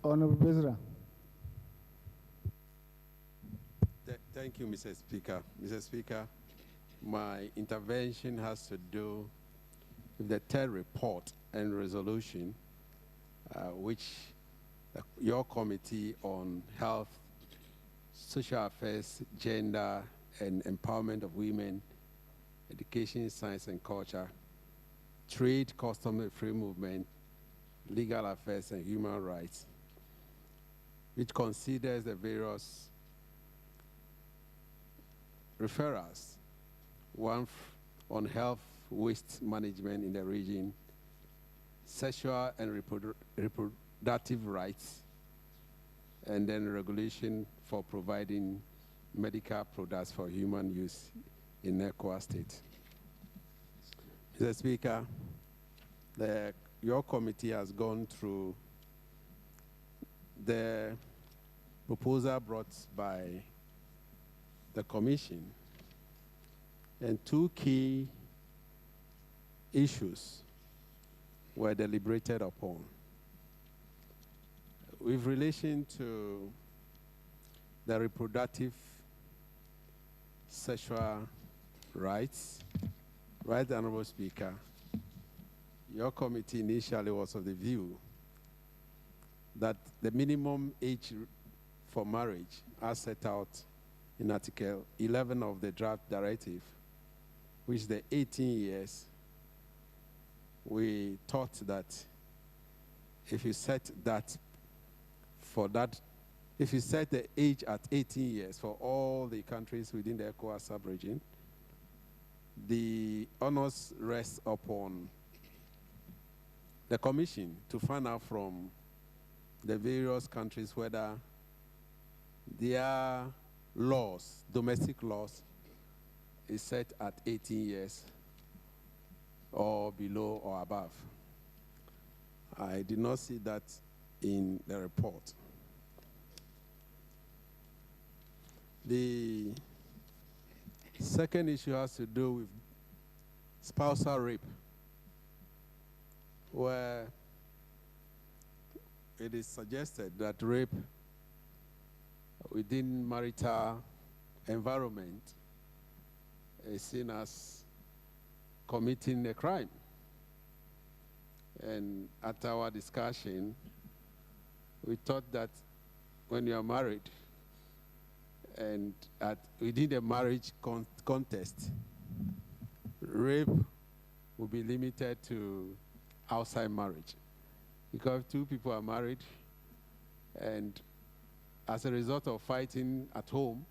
Honorable Bezra. Thank you, Mr. Speaker. Mr. Speaker, my intervention has to do with the third report and resolution, which your Committee on Health, Social Affairs, Gender and Empowerment of Women, Education, Science and Culture, Trade, Custom and Free Movement, Legal Affairs and Human Rights, which considers the various referrals, one on health waste management in the region, sexual and reproductive rights, and then regulation for providing medical products for human use in ECOWAS state. Mr. Speaker, your committee has gone through the proposal brought by the Commission, and two key issues were deliberated upon. With relation to the reproductive sexual rights, Right Honorable Speaker, your committee initially was of the view that the minimum age for marriage as set out in Article 11 of the draft directive, which is the 18 years, we thought that if you set that for that, if you set the age at 18 years for all the countries within the ECOWAS sub-region, the onus rests upon the Commission to find out from the various countries whether their laws, domestic laws, is set at 18 years or below or above. I did not see that in the report. The second issue has to do with spousal rape, where it is suggested that rape within marital environment is seen as committing a crime. And at our discussion, we thought that when you are married and within the marriage context, rape will be limited to outside marriage. Because if two people are married and as a result of fighting at home,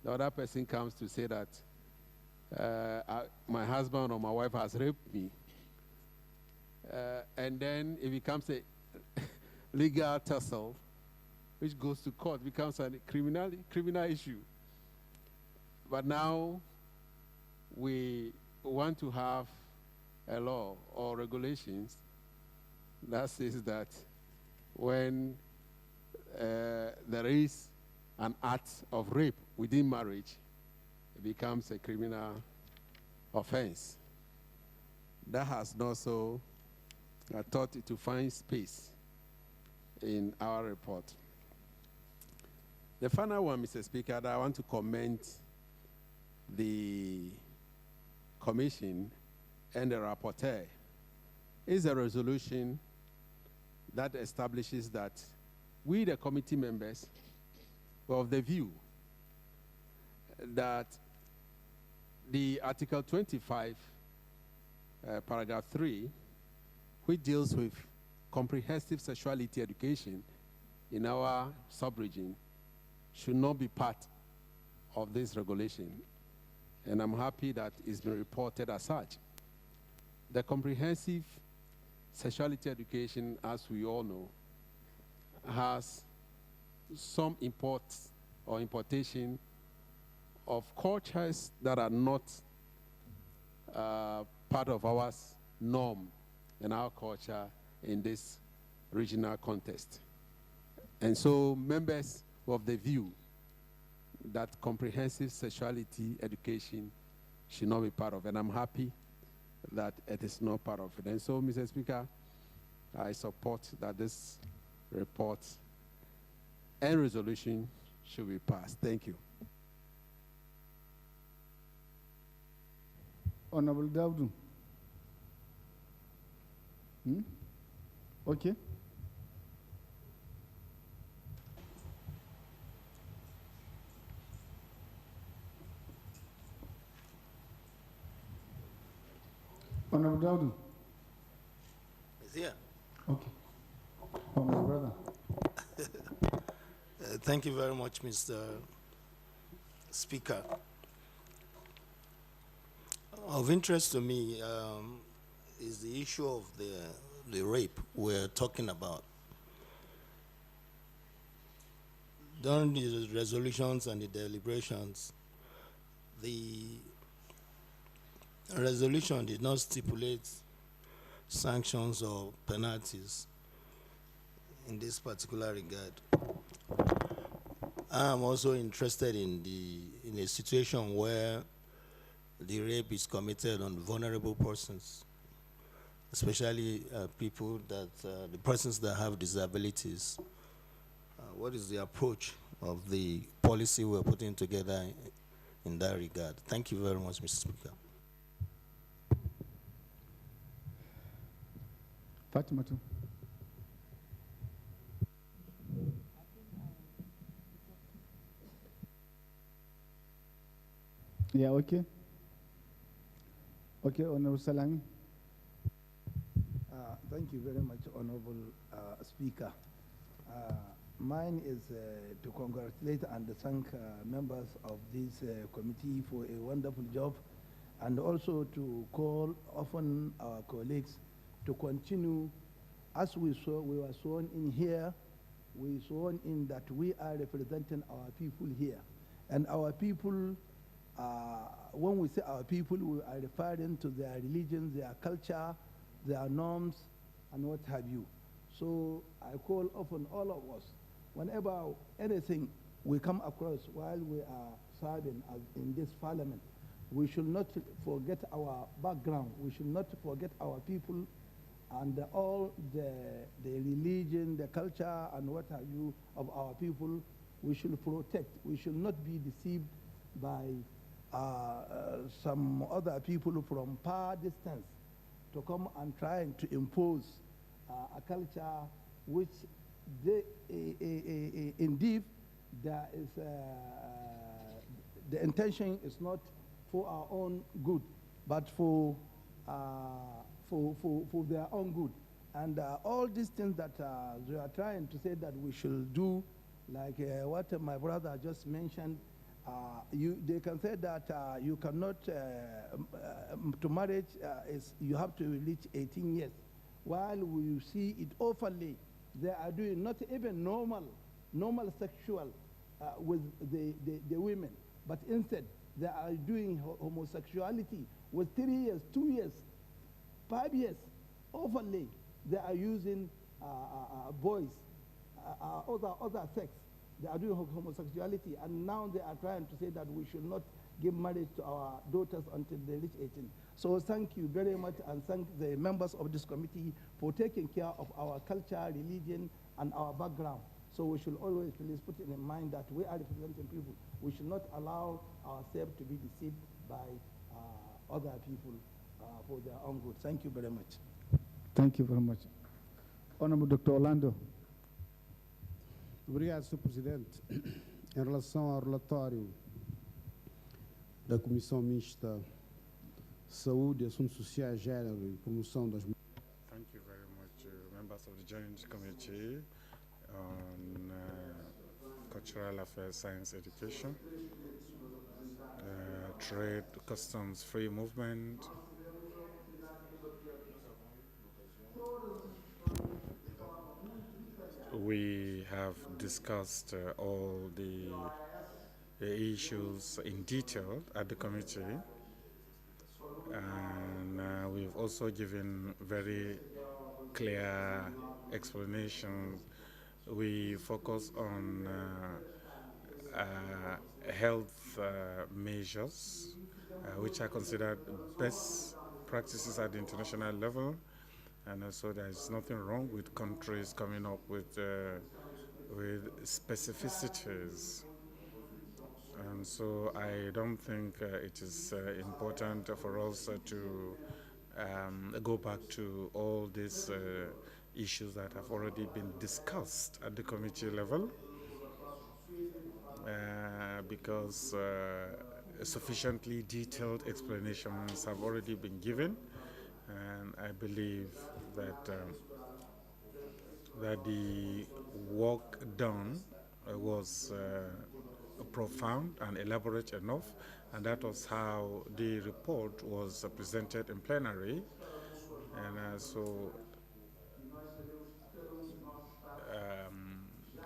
the other person comes to say that my husband or my wife has raped me. And then it becomes a legal tussle, which goes to court, becomes a criminal issue. But now we want to have a law or regulations that says that when there is an act of rape within marriage, it becomes a criminal offense. That has also thought to find space in our report. The final one, Mr. Speaker, that I want to commend the Commission and the rapporteur is a resolution that establishes that we, the committee members, were of the view that the Article 25, paragraph 3, which deals with comprehensive sexuality education in our sub-region, should not be part of this regulation. And I'm happy that it's been reported as such. The comprehensive sexuality education, as we all know, has some import or importation of cultures that are not part of our norm and our culture in this regional context. And so members of the view that comprehensive sexuality education should not be part of it. And I'm happy that it is not part of it. And so, Mr. Speaker, I support that this report and resolution should be passed. Thank you. Honorable Dawdu. Okay. Honorable Dawdu. Is here. Okay. Oh, my brother. Thank you very much, Mr. Speaker. Of interest to me is the issue of the rape we're talking about. During the resolutions and the deliberations, the resolution did not stipulate sanctions or penalties in this particular regard. I am also interested in a situation where the rape is committed on vulnerable persons, especially people that the persons that have disabilities. What is the approach of the policy we're putting together in that regard? Thank you very much, Mr. Speaker. Fatima too. Yeah, okay. Okay, Honorable Salami. Thank you very much, Honorable Speaker. Mine is to congratulate and thank members of this committee for a wonderful job, and also to call upon our colleagues to continue as we were sworn in here. We sworn in that we are representing our people here, and our people. When we say our people, we are referring to their religion, their culture, their norms, and what have you. So I call upon all of us, whenever anything we come across while we are serving as in this parliament, we should not forget our background. We should not forget our people and all the religion, the culture, and what have you of our people. We should protect. We should not be deceived by some other people from far distance to come and trying to impose a culture which they, indeed there is the intention is not for our own good, but for their own good. And all these things that they are trying to say that we should do, like what my brother just mentioned, they can say that you cannot, to marriage is you have to reach 18 years. While we see it openly, they are doing not even normal sexual with the women, but instead they are doing homosexuality with 3 years, 2 years, 5 years, openly. They are using boys, other sex. They are doing homosexuality, and now they are trying to say that we should not give marriage to our daughters until they reach 18. So thank you very much, and thank the members of this committee for taking care of our culture, religion, and our background. So we should always please put in mind that we are representing people. We should not allow ourselves to be deceived by other people for their own good. Thank you very much. Thank you very much. Honorable Dr. Orlando. Obrigado, Sr. Presidente. Em relação ao relatório da Comissão Mista Saúde, Assuntos Sociais, Gênero e Promoção das Mulheres. Thank you very much, members of the Joint Committee on Cultural Affairs, Science, Education, Trade, Customs, Free Movement, we have discussed all the issues in detail at the committee, and we've also given very clear explanations. We focus on health measures, which are considered best practices at the international level. And so there's nothing wrong with countries coming up with with specificities. And so I don't think it is important for us to go back to all these issues that have already been discussed at the committee level, because sufficiently detailed explanations have already been given, and I believe that that the work done was profound and elaborate enough, and that was how the report was presented in plenary. And so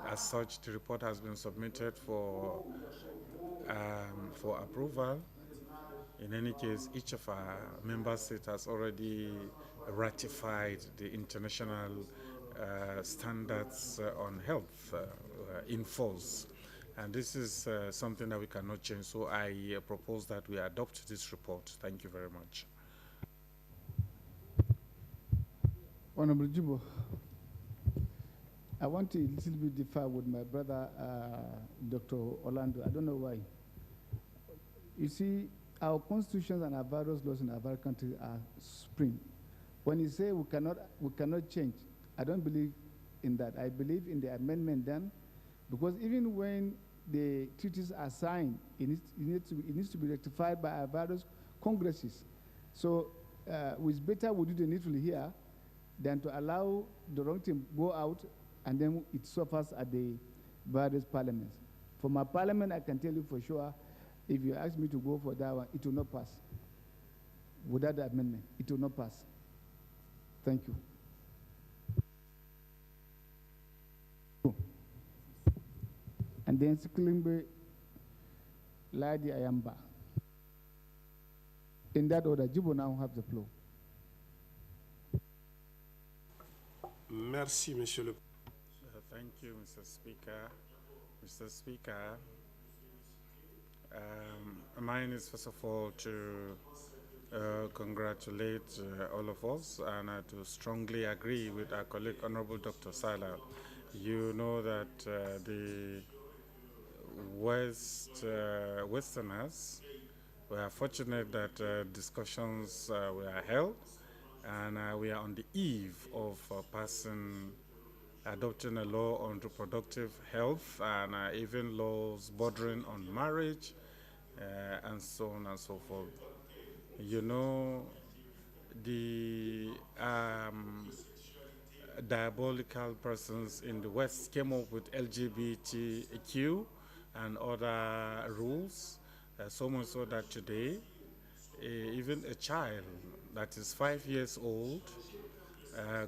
as such, the report has been submitted for approval. In any case, each of our member states has already ratified the international standards on health in force. And this is something that we cannot change. So I propose that we adopt this report. Thank you very much. Honorable Jibo, I want to a little bit differ with my brother, Dr. Orlando. I don't know why. You see, our constitutions and our various laws in our various countries are supreme. When you say we cannot change, I don't believe in that. I believe in the amendment done, because even when the treaties are signed, it needs to be rectified by our various congresses. So it's better we do the needful here than to allow the wrong thing go out and then it suffers at the various parliaments. For my parliament, I can tell you for sure, if you ask me to go for that one, it will not pass. Without the amendment, it will not pass. Thank you. And then Siklimbe Ladi Ayamba. In that order, Jibo now have the floor. Merci, Monsieur le Thank you, Mr. Speaker. Mr. Speaker, mine is first of all to congratulate all of us and to strongly agree with our colleague, Honorable Dr. Sala. You know that the Westerners were fortunate that discussions were held, and we are on the eve of adopting a law on reproductive health and even laws bordering on marriage and so on and so forth. You know, the diabolical persons in the West came up with LGBTQ and other rules, so much so that today, even a child that is 5 years old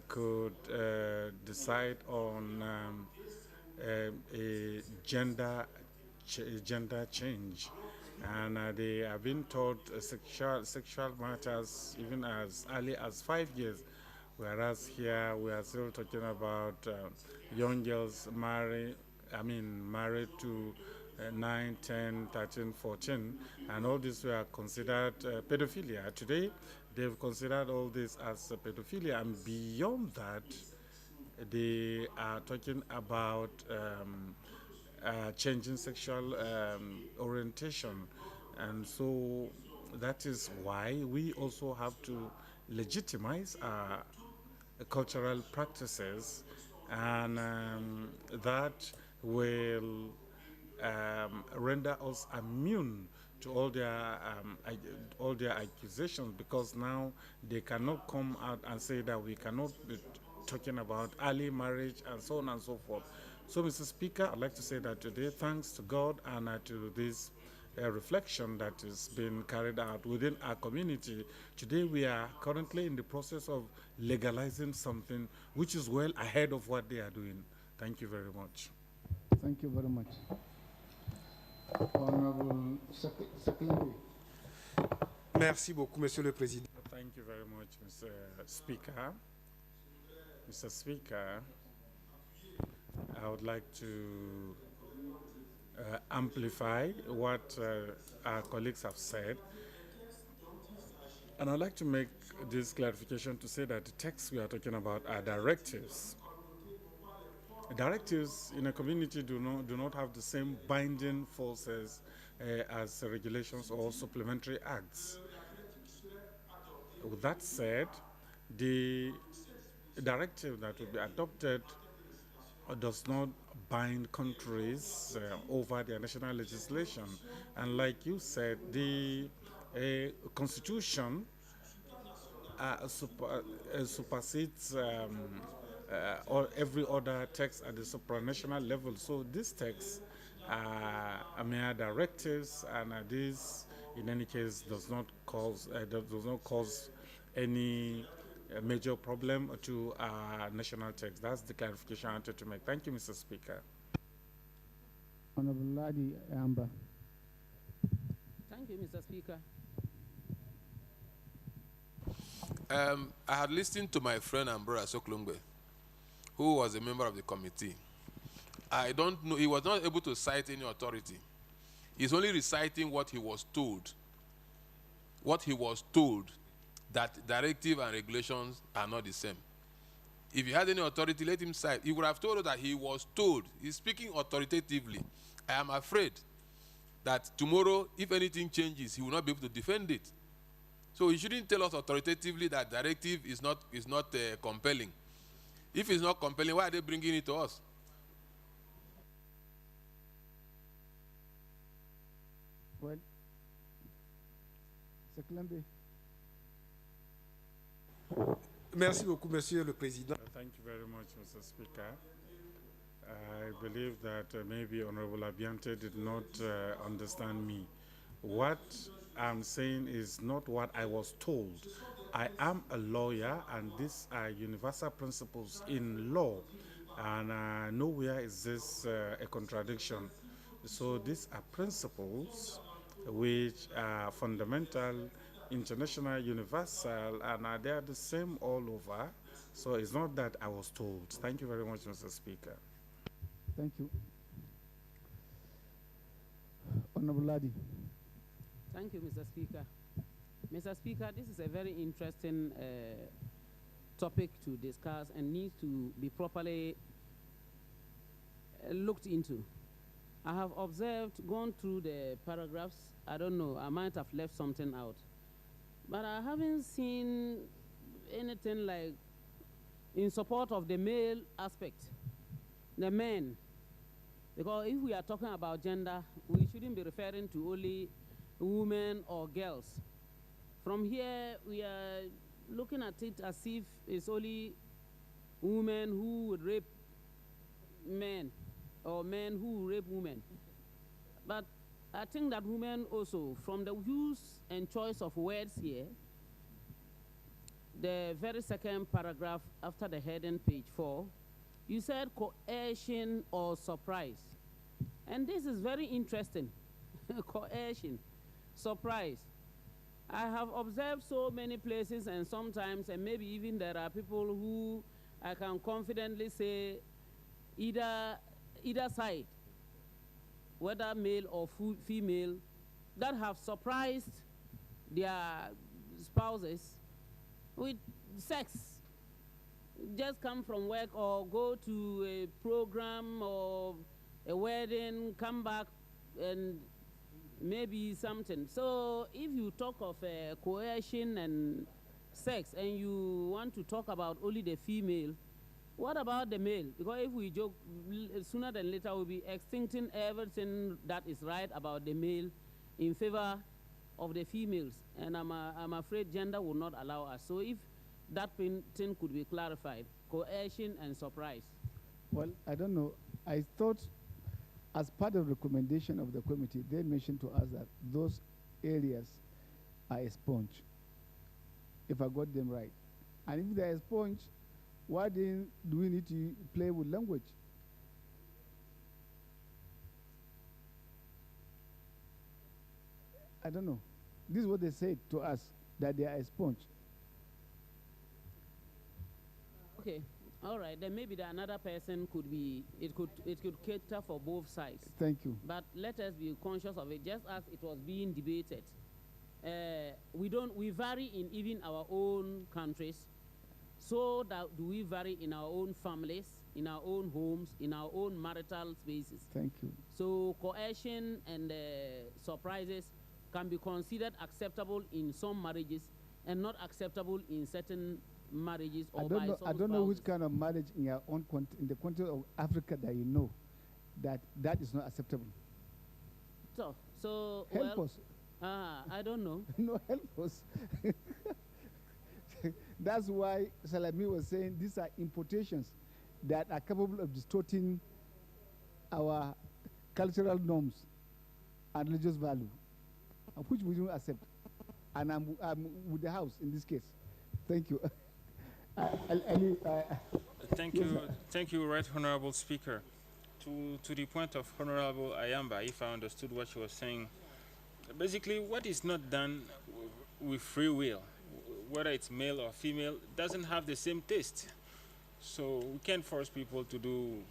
could decide on a gender change, and they have been taught sexual matters even as early as 5 years, whereas here we are still talking about young girls married to 9, 10, 13, 14, and all this were considered pedophilia. Today, they've considered all this as pedophilia, and beyond that, they are talking about changing sexual orientation. And so that is why we also have to legitimize our cultural practices, and that will render us immune to all their accusations, because now they cannot come out and say that we cannot be talking about early marriage and so on and so forth. So, Mr. Speaker, I'd like to say that today, thanks to God and to this reflection that is being carried out within our community, today we are currently in the process of legalizing something which is well ahead of what they are doing. Thank you very much. Thank you very much. Honorable Secretary. Merci beaucoup, Monsieur le Président. Thank you very much, Mr. Speaker. Mr. Speaker, I would like to amplify what our colleagues have said. And I'd like to make this clarification to say that the texts we are talking about are directives. directives in a community do not have the same binding forces as regulations or supplementary acts. With that said, the directive that will be adopted does not bind countries over their national legislation. And like you said, the constitution supersedes or every other text at the supranational level. So these texts are mere directives, and this, in any case, does not cause any major problem to national text. That's the clarification I wanted to make. Thank you, Mr. Speaker. Honorable Ladi Amba. Thank you, Mr. Speaker. I had listened to my friend and brother Soklungbe, who was a member of the committee. I don't know, he was not able to cite any authority. He's only reciting what he was told. What he was told, that directive and regulations are not the same. If he had any authority, let him cite. He would have told us that he was told. He's speaking authoritatively. I am afraid that tomorrow, if anything changes, he will not be able to defend it. So he shouldn't tell us authoritatively that directive is not compelling. If it's not compelling, why are they bringing it to us? Well, Seklembe. Merci beaucoup, Monsieur le Président. Thank you very much, Mr. Speaker. I believe that maybe Honorable Abiante did not understand me. What I'm saying is not what I was told. I am a lawyer, and these are universal principles in law, and nowhere is this a contradiction. So these are principles which are fundamental, international, universal, and they are the same all over. So it's not that I was told. Thank you very much, Mr. Speaker. Thank you. Honorable Ladi. Thank you, Mr. Speaker. Mr. Speaker, this is a very interesting topic to discuss and needs to be properly looked into. I have observed, gone through the paragraphs. I don't know, I might have left something out. But I haven't seen anything like in support of the male aspect, the men. Because if we are talking about gender, we shouldn't be referring to only women or girls. From here, we are looking at it as if it's only women who would rape men or men who rape women. But I think that women also, from the use and choice of words here, the very second paragraph after the heading, page 4, you said coercion or surprise. And this is very interesting. Coercion, surprise. I have observed so many places, and sometimes, and maybe even there are people who I can confidently say either side, whether male or female, that have surprised their spouses with sex. Just come from work or go to a program or a wedding, come back, and maybe something. So if you talk of coercion and sex, and you want to talk about only the female, what about the male? Because if we joke, sooner than later we'll be extincting everything that is right about the male in favor of the females. And I'm afraid gender will not allow us. So if that thing could be clarified, coercion and surprise. Well, I don't know. I thought as part of the recommendation of the committee, they mentioned to us that those areas are a sponge, if I got them right. And if they're a sponge, why do we need to play with language? I don't know. This is what they said to us, that they are a sponge. Okay, all right. Then maybe another person could be. It could cater for both sides. Thank you. But let us be conscious of it. Just as it was being debated, we vary in even our own countries. So that do we vary in our own families, in our own homes, in our own marital spaces. Thank you. So coercion and surprises can be considered acceptable in some marriages and not acceptable in certain marriages or by some I don't know which spouses. kind of marriage in your own in the country of Africa that you know that is not acceptable. So Help well, us. I don't know. No, help us. That's why Salami was saying these are importations that are capable of distorting our cultural norms and religious value, which we don't accept. And I'm with the house in this case. Thank you. Thank you, Right Honorable Speaker. To the point of Honorable Ayamba, if I understood what she was saying, basically what is not done with free will, whether it's male or female, doesn't have the same taste. So we can't force people to do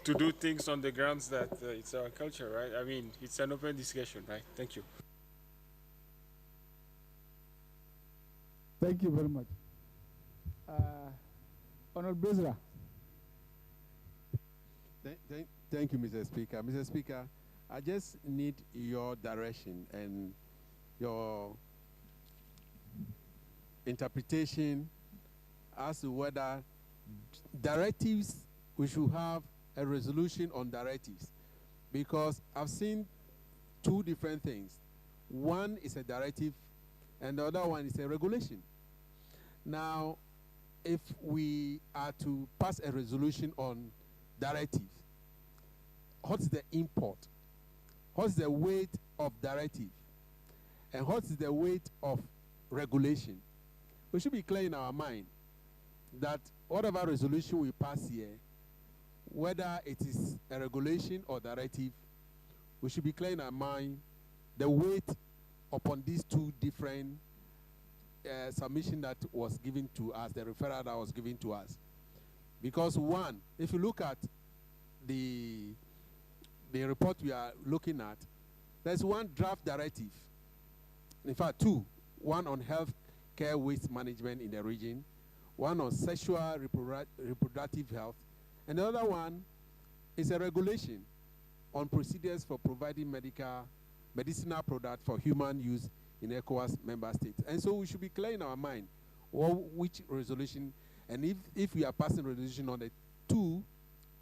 to do things on the grounds that it's our culture, right? I mean, it's an open discussion, right? Thank you. Thank you very much. Honorable Bezra. Thank you, Mr. Speaker. Mr. Speaker, I just need your direction and your interpretation as to whether directives, we should have a resolution on directives, because I've seen two different things. One is a directive and the other one is a regulation. Now, if we are to pass a resolution on directives, what's the import? What's the weight of directive? And what's the weight of regulation? We should be clear in our mind that whatever resolution we pass here, whether it is a regulation or directive, we should be clear in our mind the weight upon these two different submission that was given to us, the referral that was given to us. Because one, if you look at the report we are looking at, there's one draft directive. In fact, two. One on health care waste management in the region, one on sexual reproductive health, and the other one is a regulation on procedures for providing medicinal products for human use in ECOWAS member states. And so we should be clear in our mind which resolution, and if we are passing resolution on the two,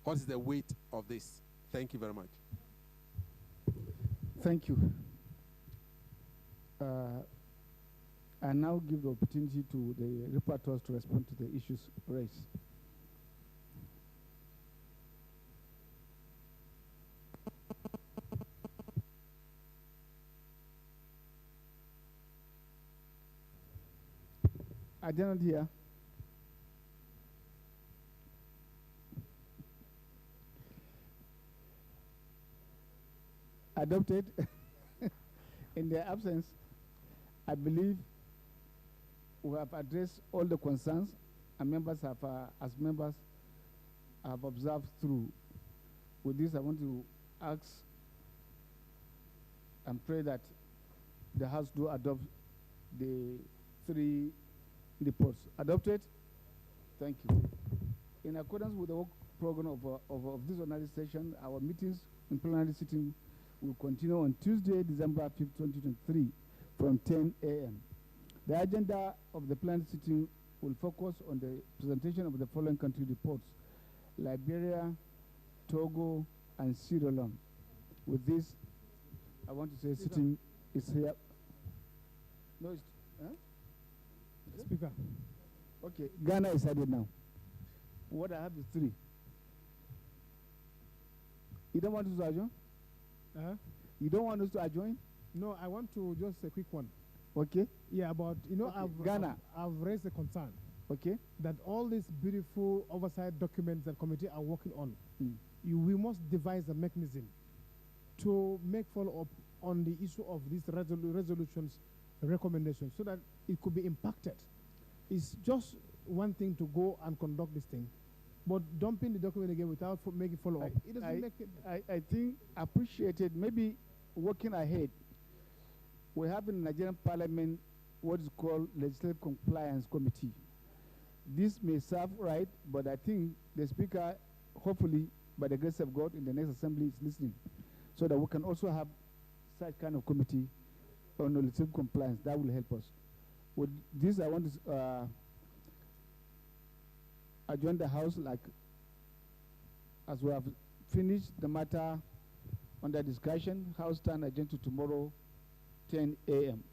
what is the weight of this? Thank you very much. Thank you. I now give the opportunity to the rapporteurs to respond to the issues raised. I did not hear. Adopted. In their absence, I believe we have addressed all the concerns, and members have, as members, have observed through. With this, I want to ask and pray that the House do adopt the three reports. Adopted? Thank you. In accordance with the work program of this ordinary session, our meetings in plenary sitting will continue on Tuesday, December 5th, 2023, from 10 a.m. The agenda of the plenary sitting will focus on the presentation of the following country reports: Liberia, Togo, and Sierra Leone. With this, I want to say sitting is here. No, it's, huh? Speaker. Okay, Ghana is added now. What I have is three. You don't want us to adjourn? You don't want us to adjourn? No, I want to just a quick one. Okay. Yeah, but you know, Okay. Ghana. I've raised a concern. Okay. That all these beautiful oversight documents that committee are working on, we must devise a mechanism to make follow-up on the issue of these resolutions, recommendations, so that it could be impacted. It's just one thing to go and conduct this thing, but dumping the document again without making follow-up, it doesn't make it. I think appreciated, maybe working ahead. We have in the Nigerian Parliament what is called Legislative Compliance Committee. This may serve right, but I think the Speaker, hopefully, by the grace of God, in the next assembly is listening, so that we can also have such kind of committee on legislative compliance. That will help us. With this, I want to adjourn the House like as we have finished the matter under discussion. House stand adjourned to tomorrow, 10 a.m.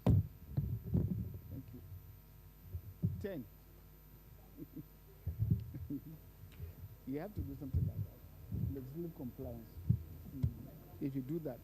Thank you. 10. You have to do something like that. Legislative compliance. If you do that,